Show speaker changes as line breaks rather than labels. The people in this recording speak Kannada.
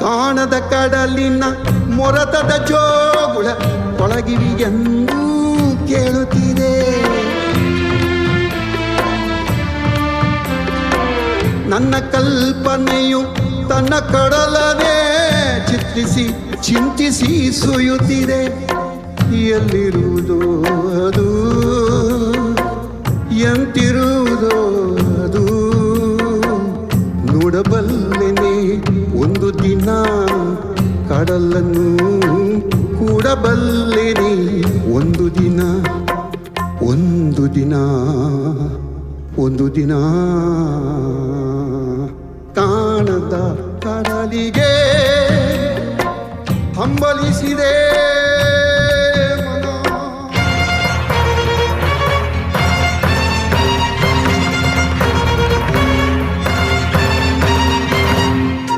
ಕಾಣದ ಕಡಲಿನ ಮೊರತದ ಜೋಗುಳ ಕೊಳಗಿವಿಗೆಂದೂ ಕೇಳುತ್ತಿದೆ. ನನ್ನ ಕಲ್ಪನೆಯು ತನ್ನ ಕಡಲನೇ ಚಿತ್ರಿಸಿ ಚಿಂತಿಸಿ ಸುಯುತ್ತಿದೆ. ಎಲ್ಲಿರುವುದೋ ಅದು, ಎಂತಿರುವುದೋ ಅದು, ನೋಡಬಲ್ಲೆನೆ ಒಂದು ದಿನ ಕಡಲನ್ನು ಕೂಡಬಲ್ಲೆನೆ ಒಂದು ದಿನ, ಒಂದು ದಿನ, ಒಂದು ದಿನ. ಕಾಣದ ಕಡಲಿಗೆ ಹಂಬಲಿಸಿದೆ